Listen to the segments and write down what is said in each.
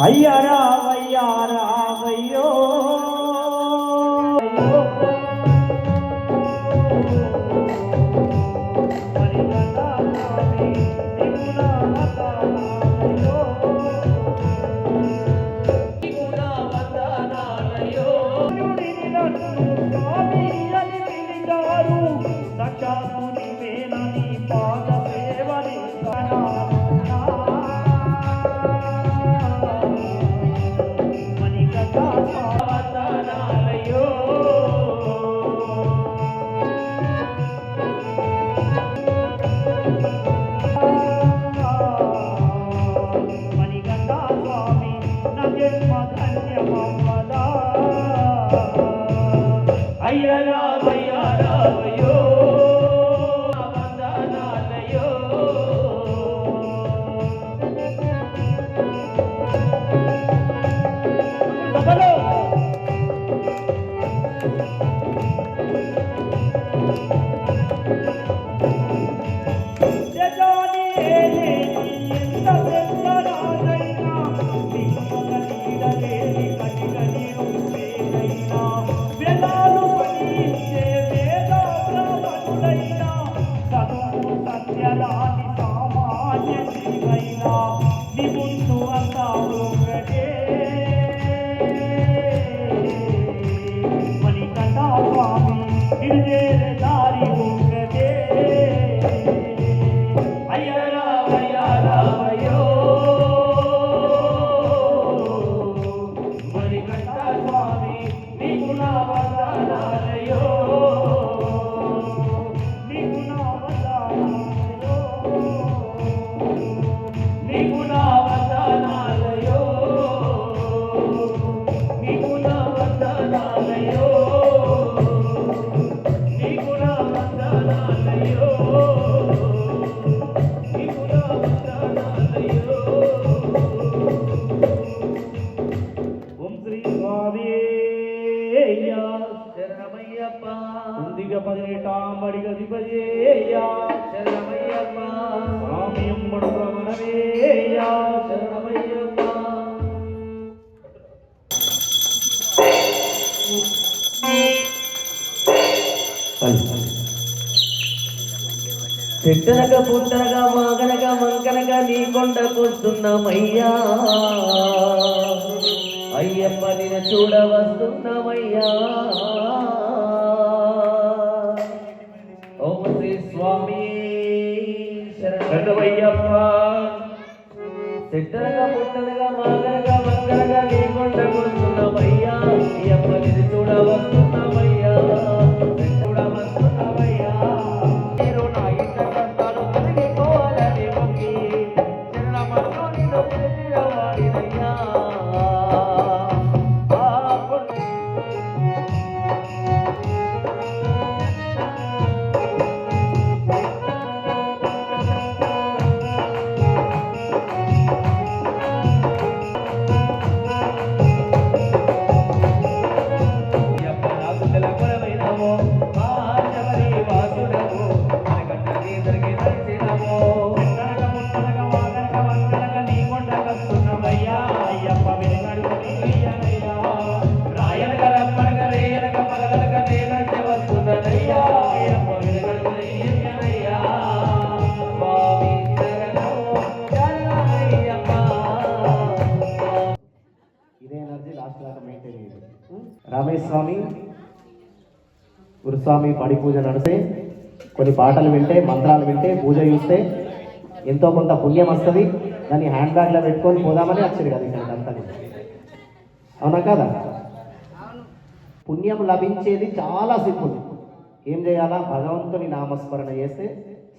అయ్యా రావయ్యా రావయ్యో చెట్టనక పుట్టనగా మాగనగా మంకనగా నీ కొండకొస్తున్నామయ్యా అయ్యప్ప నిన్ను చూడ వస్తున్నామయ్యా ఓం శ్రీ స్వామి శరణమయ్యప్ప చెట్టనగా పుట్టనగా మాగనగా మంకనగా నీ కొండకొస్తున్నామయ్యా అయ్యప్ప నిన్ను చూడ వస్తున్నామయ్యా రమేష్ స్వామి గురుస్వామి పడి పూజ నడిస్తే కొన్ని పాటలు వింటే మంత్రాలు వింటే పూజ చూస్తే ఎంతో కొంత పుణ్యం వస్తుంది. దాన్ని హ్యాండ్ బ్యాగ్లో పెట్టుకొని పోదామని వచ్చారు కదా ఇక్కడ అంతా. అవునా కదా? పుణ్యం లభించేది చాలా సింపుల్. ఏం చేయాలా? భగవంతుని నామస్మరణ చేస్తే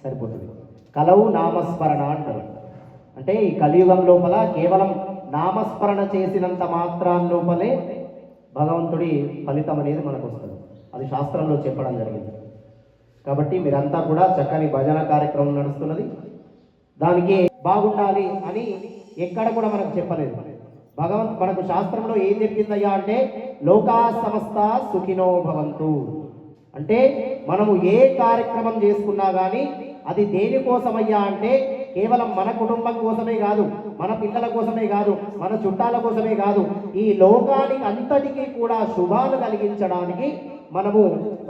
సరిపోతుంది. కలవు నామస్మరణ అంటారు. అంటే ఈ కలియుగం లోపల కేవలం నామస్మరణ చేసినంత మాత్రం లోపలే భగవంతుడి ఫలితం అనేది మనకు వస్తుంది. అది శాస్త్రంలో చెప్పడం జరిగింది. కాబట్టి మీరంతా కూడా చక్కని భజన కార్యక్రమం నడుస్తున్నది. దానికి బాగుండాలి అని ఎక్కడ కూడా మనకు చెప్పలేదు. మనకు శాస్త్రంలో ఏం చెప్పిందయ్యా అంటే లోకా సమస్త సుఖినో భవంతు. అంటే మనము ఏ కార్యక్రమం చేసుకున్నా కానీ అది దేనికోసమయ్యా అంటే కేవలం మన కుటుంబం కోసమే కాదు, మన పిల్లల కోసమే కాదు, మన చుట్టాల కోసమే కాదు, ఈ లోకానికి అంతటికీ కూడా శుభాలు కలిగించడానికి మనము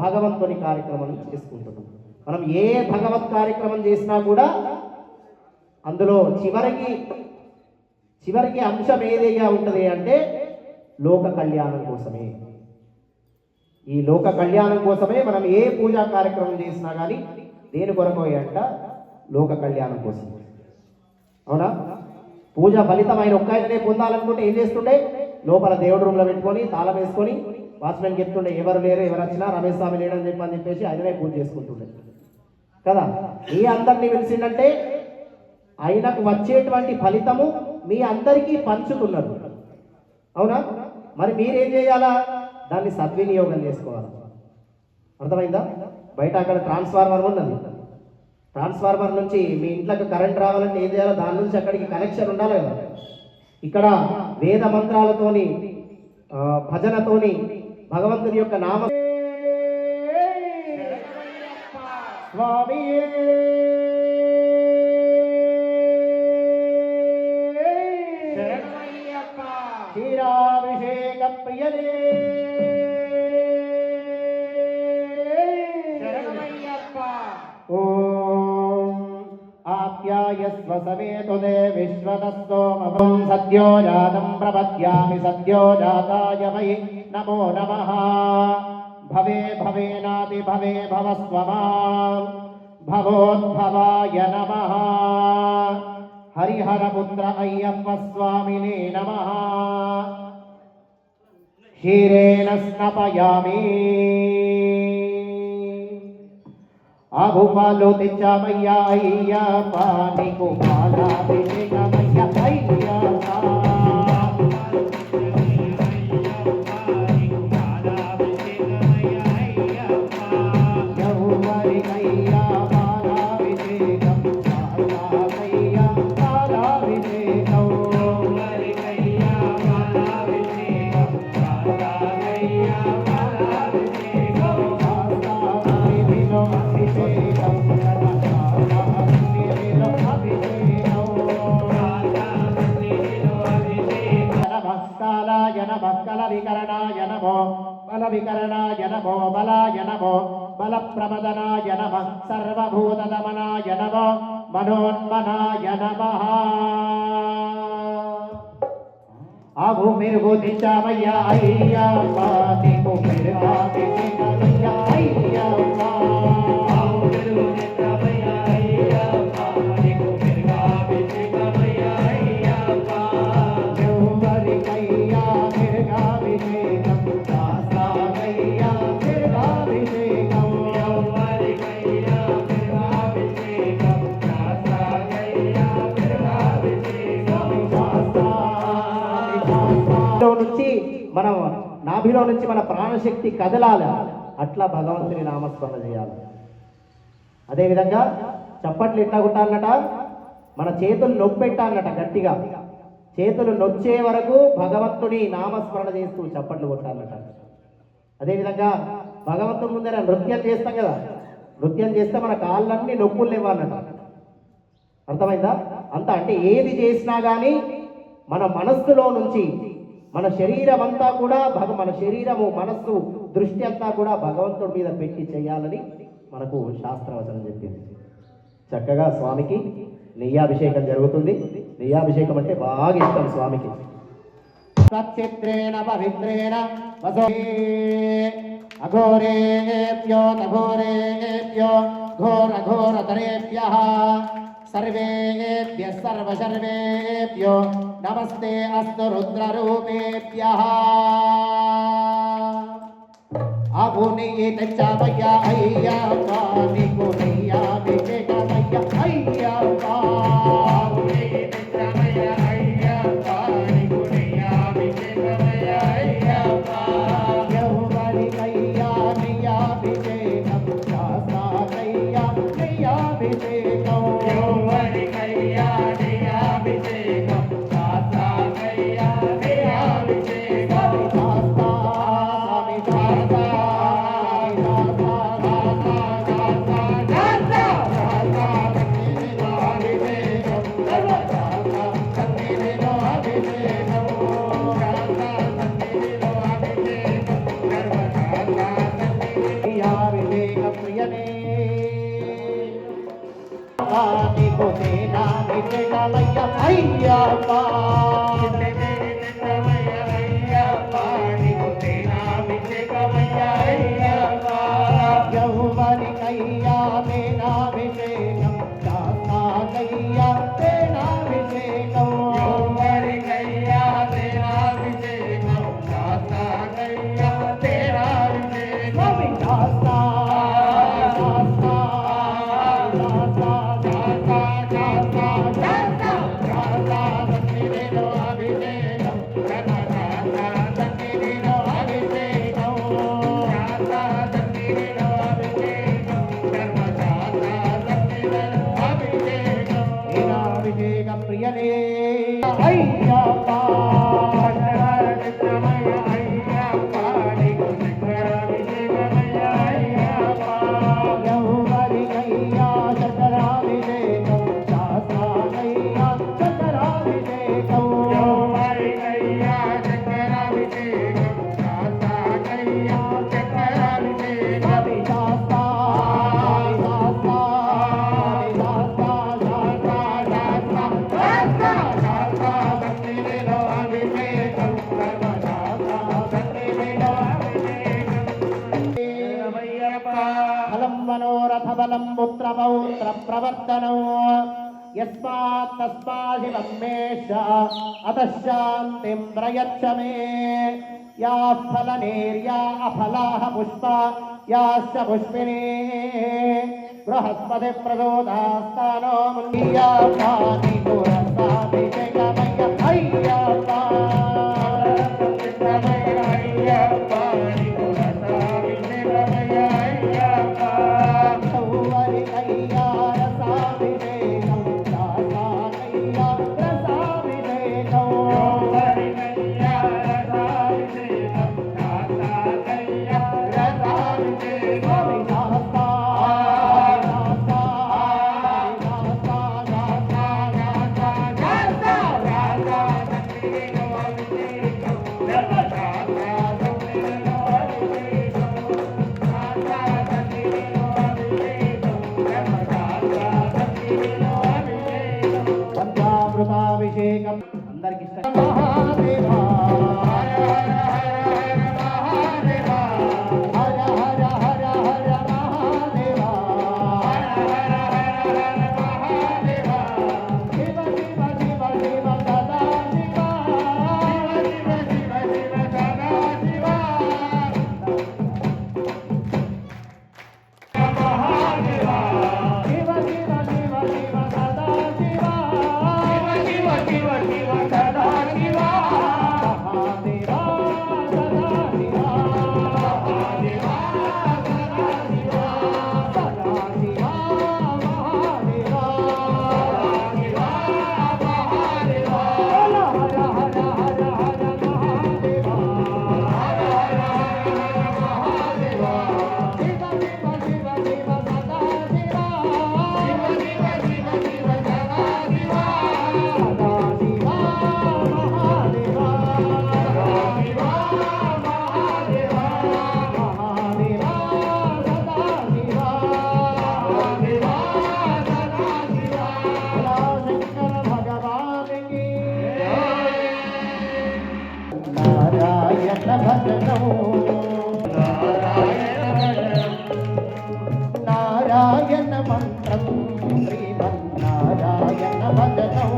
భగవంతుని కార్యక్రమం చేసుకుంటున్నాం. మనం ఏ భగవత్ కార్యక్రమం చేసినా కూడా అందులో చివరికి అంశం ఏదిగా ఉంటుంది అంటే లోక కళ్యాణం కోసమే. ఈ లోక కళ్యాణం కోసమే మనం ఏ పూజా కార్యక్రమం చేసినా కానీ దేని కొరకు అంట లోక కళ్యాణం కోసం. అవునా? పూజ ఫలితమైన ఒక్కనే పొందాలనుకుంటే ఏం చేస్తుండే? లోపల దేవుడి రూమ్లో పెట్టుకొని తాళం వేసుకొని వాచ్మెన్ చెప్తుండే ఎవరు లేరు, ఎవరు వచ్చినా రమేష్ స్వామి లేడని చెప్పేసి ఆయననే పూజ చేసుకుంటుండే కదా. ఈ అందరినీ పిలిచిందంటే ఆయనకు వచ్చేటువంటి ఫలితము మీ అందరికీ పంచుతున్నారు. అవునా? మరి మీరేం చేయాలా? దాన్ని సద్వినియోగం చేసుకోవాలి. అర్థమైందా? బయట అక్కడ ట్రాన్స్ఫార్మర్ ఉన్నది. ట్రాన్స్ఫార్మర్ నుంచి మీ ఇంట్లోకి కరెంట్ రావాలంటే ఏం చేయాలో దాని నుంచి అక్కడికి కనెక్షన్ ఉండాలి కదా. ఇక్కడ వేద మంత్రాలతోని భజనతోని భగవంతుని యొక్క నామ స్వామి క్షీరాభిషేక ప్రియనే ఓం ఆప్యాయస్వ సవేతుదే విశ్వతస్తోమవం సద్యో జాతం ప్రపద్యామి సద్యో జాతాయ వై నమో నమః. భవే భవేనాతి భవే భవస్వమాం భవోద్భవాయ నమః. హరిహరపుత్ర అయ్యప్ప స్వామినే నమః. క్షీరేణ స్నపయామి. అభుపాలు తెచ్చామయ్యా అయ్యప్ప నీకు పాలాభిషేకమయ్యా అయ్యప్ప. ఎవరికయ్యా పాలాభిషేకం పాలాకయ్యా పాలాభిషేకం. ఎవరికయ్యా పాలాభిషేకం పాలాకయ్యా పాలాభిషేకం. కాలాయ నమః కలవికరణాయ నమో బలవికరణాయ నమో బలాయ నమో బలప్రమదనాయ నమః సర్వభూతదమనాయ నమో మనోన్మనాయ నమః. ఆవు మెరుగు తెచ్చామయ్యా అయ్యప్ప నీకు మెరుగాభిషేకమయ్యా అయ్యప్ప. ఆవు మెరుగు తెచ్చామయ్యా అయ్యప్ప నీకు మెరుగాభిషేకమయ్యా అయ్యప్ప. ఎవరికయ్యా మెరుగాభిషేకం శాస్త్రాకయ్యా మెరుగాభిషేకం. ఎవరికయ్యా మెరుగాభిషేకం శాస్త్రాకయ్యా మెరుగాభిషేకం. నుంచి మనం నాభిలో నుంచి మన ప్రాణశక్తి కదలాలి. అట్లా భగవంతుని నామస్మరణ చేయాలి. అదేవిధంగా చప్పట్లు ఎట్లా కొట్టాలన్నట? మన చేతులు నొప్పెట్టాలన్నట గట్టిగా. చేతులు నొచ్చే వరకు భగవంతుని నామస్మరణ చేస్తూ చప్పట్లు కొట్టాలన్నట. అదేవిధంగా భగవంతుని ముందర నృత్యం చేస్తాం కదా, నృత్యం చేస్తే మన కాళ్ళన్నీ నొప్పులు లేవన్నట. అర్థమైందా? అంత అంటే ఏది చేసినా కానీ మన మనస్సులో నుంచి మన శరీరం అంతా కూడా మన శరీరము మనస్సు దృష్టి అంతా కూడా భగవంతుడి మీద పెట్టి చేయాలని మనకు శాస్త్రవచనం చెప్పింది. చక్కగా స్వామికి నెయ్యాభిషేకం జరుగుతుంది. నెయ్యాభిషేకం అంటే బాగా ఇష్టం స్వామికి. సచ్చిత్రేణ పవిత్రేణ అఘోరేభ్యో తఘోరేభ్యో ఘోర ఘోరతరేభ్యః సర్వేభ్యః సర్వసర్వేభ్యో నమస్తే అస్తు రుద్రరూపేభ్యః. ఆవు నెయ్యి తెచ్చామయ్యా అయ్యప్ప నీకు నెయ్యాభిషేకమయ్యా అయ్యప్ప. ఆవు నెయ్యి తెచ్చామయ్యా అయ్యప్ప నీకు నెయ్యాభిషేకమయ్యా అయ్యప్ప. ఎవరికయ్యా నెయ్యాభిషేకం శాస్త్రాకయ్యా నెయ్యాభిషేకం. ఎవరికయ్యా నెయ్యాభిషేకం శాస్త్రాకయ్యా నెయ్యాభిషేకం. స్వామి శాస్త్ర అభిషేక ప్రియనే అయ్యప్ప ఎవరికయ్యా చక్రాభిషేకం శాస్త్రాలయ్యా చక్రాభిషేకం స్వామి శాస్త్ర ఫలం మనోరథ బలం పుత్ర పౌత్ర ప్రవర్తనం యస్మాత్ తస్మాది మమ్మేష అతః శాంతిం ప్రయచ్చ మే యా ఫలనేర్యా అఫలాః పుష్ప యాశ్చ పుష్పిణీ బృహస్పతి ప్రచోదాస్తానో మునియాపాని పురస్తాభిషేకమయ్య అయ్యప్ప ఎవరికయ్యా రసాభిషేకం శాస్త్రాలయ్యా రసాభిషేకం స్వామి శాస్త్ర పంచామృతాభిషేకం అందరికి ఇష్టం మహాదేవా హర హర హర హర మహాదేవా శివ శివ శివ శివ సదా శివ శివ శివ శివ శివ సదా శివ మహాదేవా సదా శివ నారాయణ భజనం నారాయణ మంత్రం శ్రీమన్నారాయణ భజనం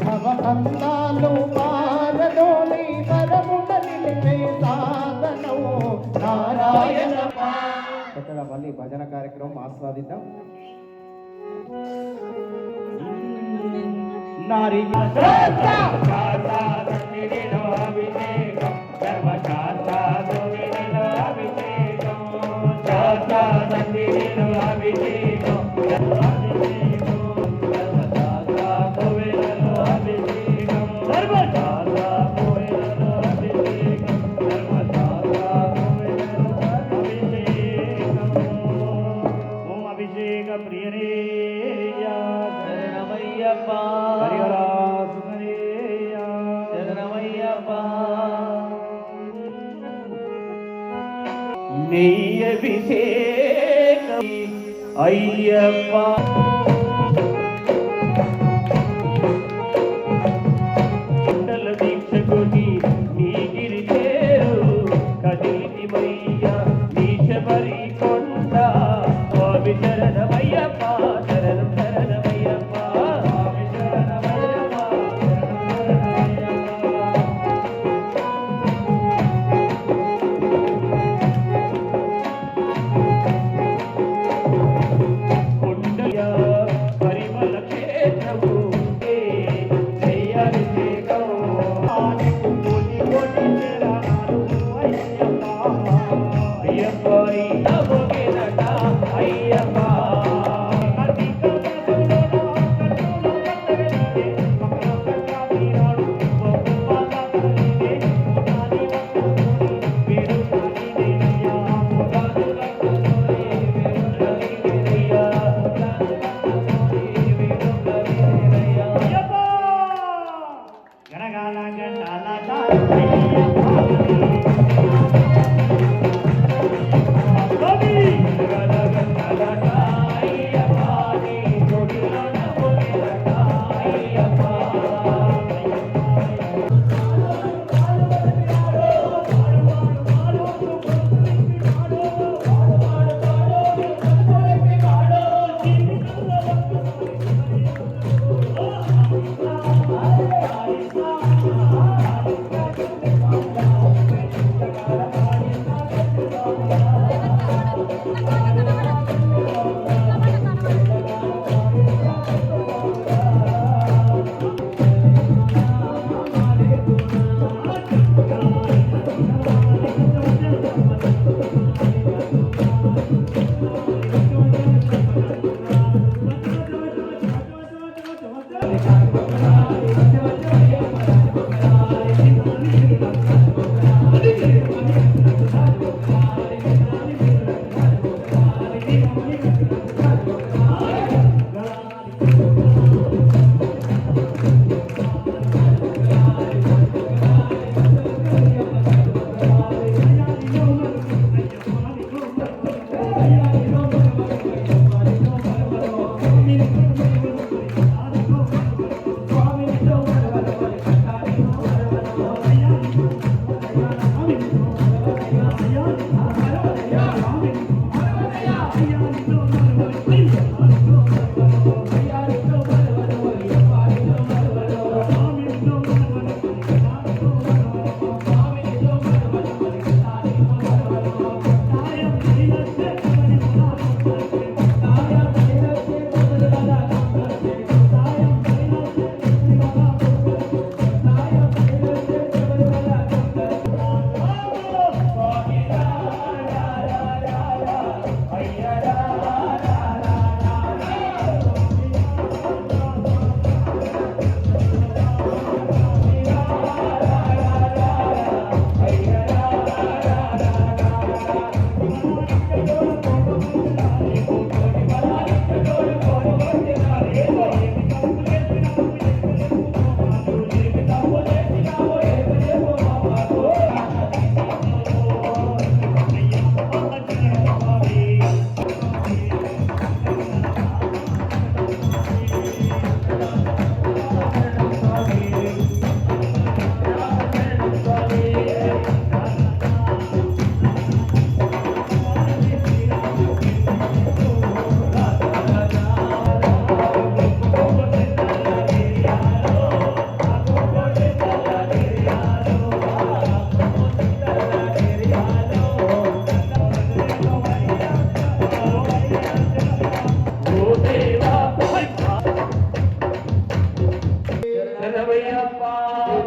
భవబంధాలు పారదోలి పరమున నిలిపే సాధనం నారాయణ చక్కగా మళ్ళీ భజన కార్యక్రమం ఆస్వాదిద్దాం. నారీ అభిషేక ప్రియనే శరణమయ్యప్ప శరణమయ్యప్ప నీ అభిషేకం అయ్యప్ప మండల దీక్షకుని నీ గిరి చేరు కదిలిమయ్య నీ శబరి కొండ స్వామి శరణమయ్యప్ప శరణం శరణమయ్యప్ప స్వామి శరణమయ్యప్ప శరణమయ్యప్ప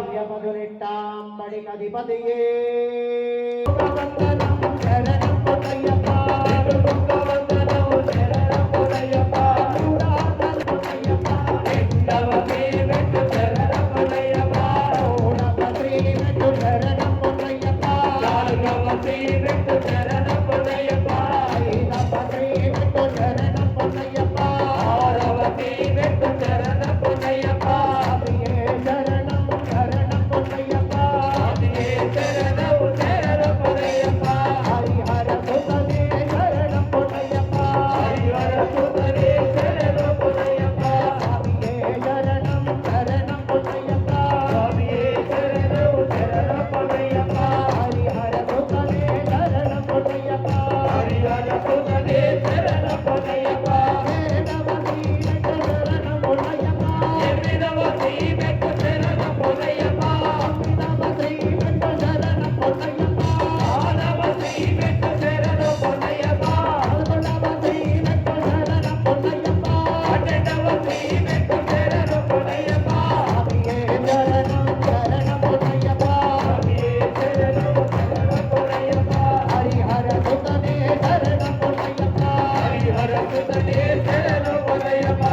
దివ్యమధునిట్టాంబడికధిపతియే శరణం పొన్నయ్యప్ప హరిహర సుతనే శరణు పొన్నయ్యప్ప